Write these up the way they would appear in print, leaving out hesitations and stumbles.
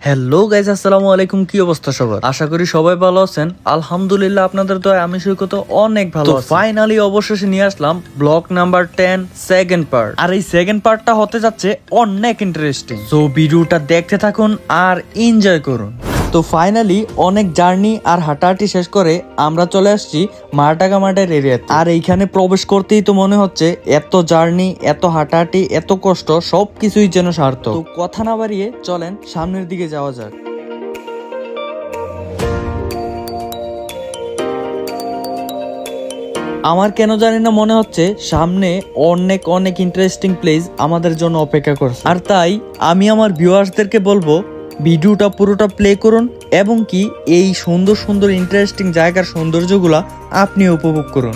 Hello guys, আসসালামু আলাইকুম। কি অবস্থা সবার? আশা করি সবাই ভালো আছেন। আলহামদুলিল্লাহ, আপনাদের দয়ায় আমি সৈকত অনেক ভালো আছি। ফাইনালি অবশেষে নিয়ে আসলাম ব্লক নাম্বার 10 সেকেন্ড পার্ট। আর এই সেকেন্ড পার্টটা হতে যাচ্ছে অনেক ইন্টারেস্টিং। সো ভিডিওটা দেখতে থাকুন আর এনজয় করুন। তো ফাইনালি অনেক জার্নি আর হাঁটাহাঁটি শেষ করে আমরা চলে আসছি মারটাকা মাঠের এরিয়াতে। আর এইখানে প্রবেশ করতেই তো মনে হচ্ছে এত জার্নি, এত হাঁটাহাঁটি, এত কষ্ট সবকিছুই যেন সার্থক। তো কথা না বাড়িয়ে চলেন সামনের দিকে যাওয়া যাক। আমার কেন জানি না মনে হচ্ছে সামনে অনেক অনেক ইন্টারেস্টিং প্লেস আমাদের জন্য অপেক্ষা করছে। আর তাই আমি আমার ভিউয়ার্সদেরকে বলবো ভিডিওটা পুরোটা প্লে করুন এবং কি এই সুন্দর সুন্দর ইন্টারেস্টিং জায়গার সৌন্দর্যগুলা আপনি উপভোগ করুন।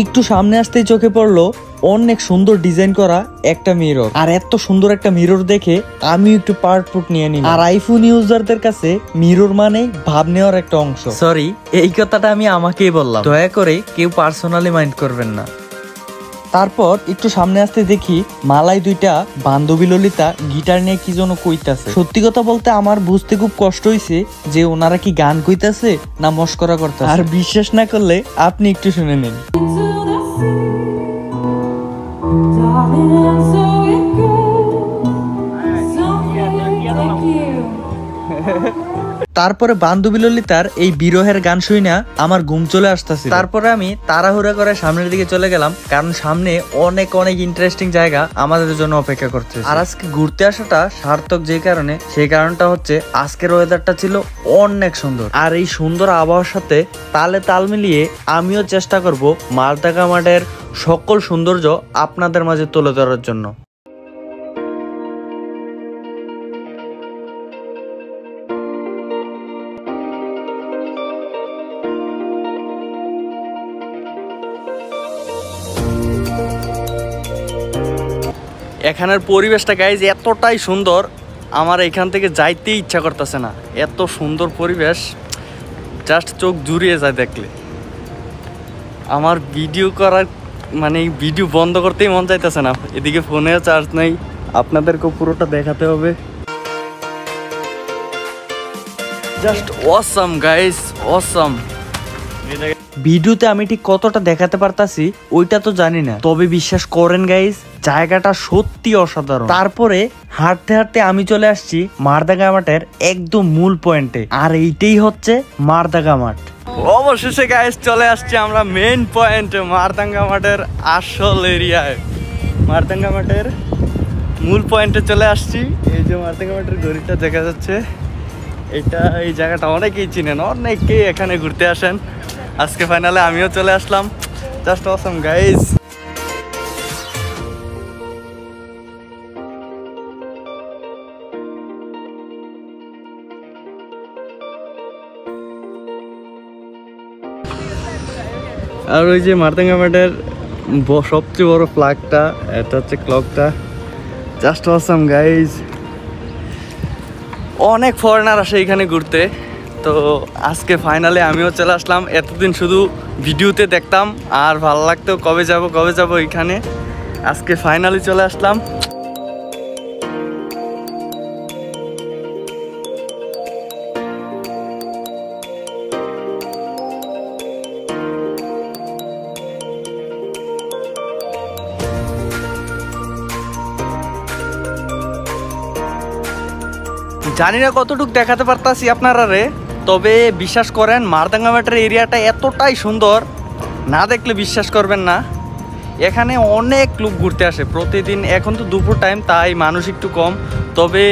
একটু সামনে আসতেই চোখে পড়লো অনেক সুন্দর ডিজাইন করা একটা মিরর। আর এত সুন্দর একটা মিরর দেখে আমি একটু পার্ট নিয়ে নিই। আর আইফোন ইউজারদের কাছে মিরর মানে ভাব নেওয়ার একটা অংশ। সরি, এই কথাটা আমি আমাকেই বললাম, দয়া করে কেউ পার্সোনালি মাইন্ড করবেন না। তারপর একটু সামনে আসতে দেখি মালাই দুইটা বান্ধবী ললিতা গিটার নিয়ে কি যেন কইতাছে। সত্যি কথা বলতে আমার বুঝতে খুব কষ্ট হইছে যে ওনারা কি গান কইতাছে না মস্করা করতেছে। আর বিশ্বাস না করলে আপনি একটু শুনে নিন। তারপরে বান্ধবী ললিতার এই বিরহের গান শুইনা আমার ঘুম চলে আসতেছে। তারপরে আমি তাড়াহুড়া করে সামনের দিকে চলে গেলাম, কারণ সামনে অনেক অনেক ইন্টারেস্টিং জায়গা আমাদের জন্য অপেক্ষা করছে। আর আজকে ঘুরতে আসাটা সার্থক যে কারণে, সেই কারণটা হচ্ছে আজকের ওয়েদারটা ছিল অনেক সুন্দর। আর এই সুন্দর আবহাওয়ার সাথে তালে তাল মিলিয়ে আমিও চেষ্টা করব মারদাকা মাঠের সকল সৌন্দর্য আপনাদের মাঝে তুলে ধরার জন্য। এখানের পরিবেশটা গাইজ এতটাই সুন্দর, আমার এখান থেকে যাইতেই ইচ্ছা করতেছে না। এত সুন্দর পরিবেশ, জাস্ট চোখ জুড়িয়ে যায় দেখলে। আমার ভিডিও করার মানে ভিডিও বন্ধ করতেই মন চাইতেছে না। এদিকে ফোনেও চার্জ নেই, আপনাদেরকেও পুরোটা দেখাতে হবে। Just awesome guys, awesome. ভিডিওতে আমি ঠিক কতটা দেখাতে পারতাছি ওইটা তো জানি না, তবে বিশ্বাস করেন গাইজ জায়গাটা সত্যি অসাধারণ। তারপরে হাঁটতে হাঁটতে আমি চলে আসছি মারদাঙ্গা মাঠের একদম মূল পয়েন্টে, আর এইটাই হচ্ছে মারদাঙ্গা মাঠ। অবশেষে গাইজ চলে আসছি আমরা মেইন পয়েন্টে, মারদাঙ্গা মাঠের আসল এরিয়ায়। মারদাঙ্গা মাঠের মূল পয়েন্টে চলে আসছি। এই যে মারদাঙ্গা মাঠের গড়িটা দেখা যাচ্ছে, এই জায়গাটা অনেকেই চিনেন, অনেকেই এখানে ঘুরতে আসেন। আজকে ফাইনালে আমিও চলে আসলাম। Just awesome guys. আর ওই যে মারদাঙ্গা মাঠের সবচেয়ে বড় ফ্ল্যাগটা, এটা হচ্ছে ক্লকটা। Just awesome guys. অনেক ফরেনার আসে এখানে ঘুরতে, তো আজকে ফাইনালে আমিও চলে আসলাম। এতদিন শুধু ভিডিওতে দেখতাম আর ভালো লাগতো, কবে যাব এখানে। আজকে ফাইনালি চলে আসলাম। জানি না কতটুকু দেখাতে পারতাছি আপনারা রে, তবে বিশ্বাস করেন মারদাঙ্গা মাঠের এরিয়াটা এতটাই সুন্দর, না দেখলে বিশ্বাস করবেন না। এখানে অনেক লোক ঘুরতে আসে প্রতিদিন। এখন তো দুপুর টাইম, তাই মানুষ একটু কম, তবে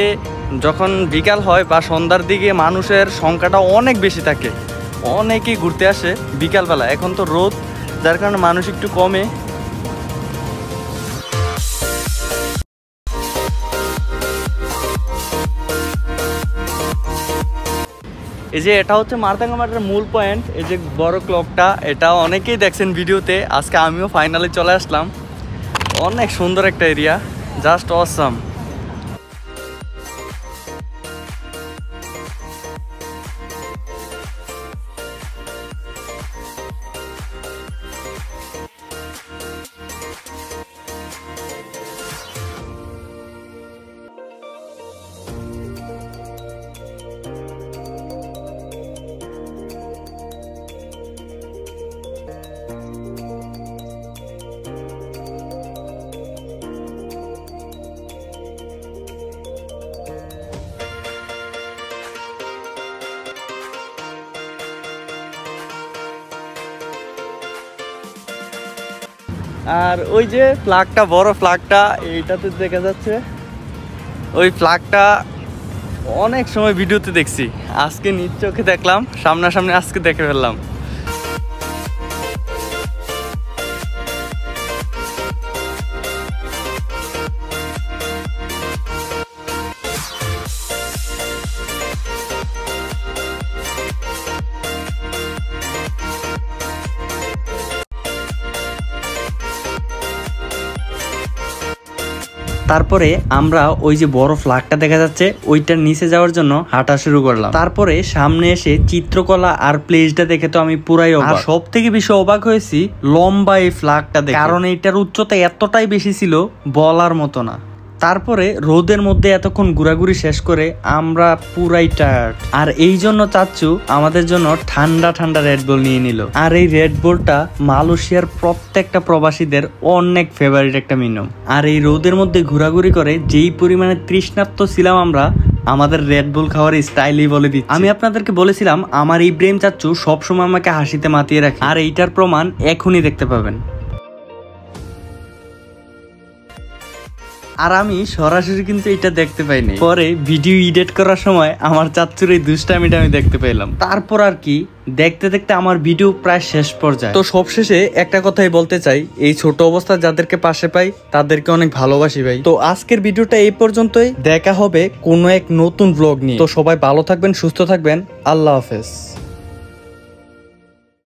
যখন বিকাল হয় বা সন্ধ্যার দিকে মানুষের সংখ্যাটা অনেক বেশি থাকে। অনেকেই ঘুরতে আসে বিকালবেলা। এখন তো রোদ, যার কারণে মানুষ একটু কমে। এই যে এটা হচ্ছে মারদাঙ্গা মাঠের মূল পয়েন্ট। এই যে বড় ক্লকটা, এটা অনেকেই দেখছেন ভিডিওতে। আজকে আমিও ফাইনালি চলে আসলাম। অনেক সুন্দর একটা এরিয়া, জাস্ট অসাম। আর ওই যে ফ্ল্যাগটা, বড় ফ্ল্যাগটা এইটাতে দেখা যাচ্ছে, ওই ফ্ল্যাগটা অনেক সময় ভিডিওতে দেখছি, আজকে নিজ চোখে দেখলাম, সামনাসামনি আজকে দেখে ফেললাম। তারপরে আমরা ওই যে বড় ফ্ল্যাগটা দেখা যাচ্ছে ওইটার নিচে যাওয়ার জন্য হাঁটা শুরু করলাম। তারপরে সামনে এসে চিত্রকলা আর প্লেসটা দেখে তো আমি পুরাই অবাক। সব থেকে বেশি অবাক হয়েছি লম্বা এই ফ্ল্যাগটা দেখে, কারণ এইটার উচ্চতা এতটাই বেশি ছিল বলার মতো না। তারপরে রোদের মধ্যে এতক্ষণ ঘোরাঘুরি শেষ করে আমরা পুরাই টায়ার্ড, আর এই জন্য চাচ্চু আমাদের জন্য ঠান্ডা ঠান্ডা রেডবুল নিয়ে নিল। আর এই রেডবুলটা মালয়েশিয়ার প্রত্যেকটা প্রবাসীদের অনেক ফেভারিট একটা মেনু। আর এই রোদের মধ্যে ঘোরাঘুরি করে যেই পরিমাণে তৃষ্ণার্ত ছিলাম আমরা, আমাদের রেডবুল খাওয়ার স্টাইলই বলে দিচ্ছি। আমি আপনাদেরকে বলেছিলাম আমার ইব্রাহিম চাচ্চু সবসময় আমাকে হাসিতে মাতিয়ে রাখে, আর এইটার প্রমাণ এখনই দেখতে পাবেন। আর আমি সরাসরি কিন্তু এটা দেখতে পাইনি, পরে ভিডিও এডিট করার সময় আমার চাচ্চুর এই দুষ্টামিটা আমি দেখতে পেলাম। তারপর আর কি দেখতে দেখতে আমার ভিডিও প্রায় শেষ পর্যায়ে। তো সবশেষে একটা কথাই বলতে চাই, এই ছোট অবস্থা যাদেরকে পাশে পাই তাদেরকে অনেক ভালোবাসি ভাই। তো আজকের ভিডিওটা এই পর্যন্তই, দেখা হবে কোনো এক নতুন ব্লগ নিয়ে। তো সবাই ভালো থাকবেন, সুস্থ থাকবেন, আল্লাহ হাফেজ।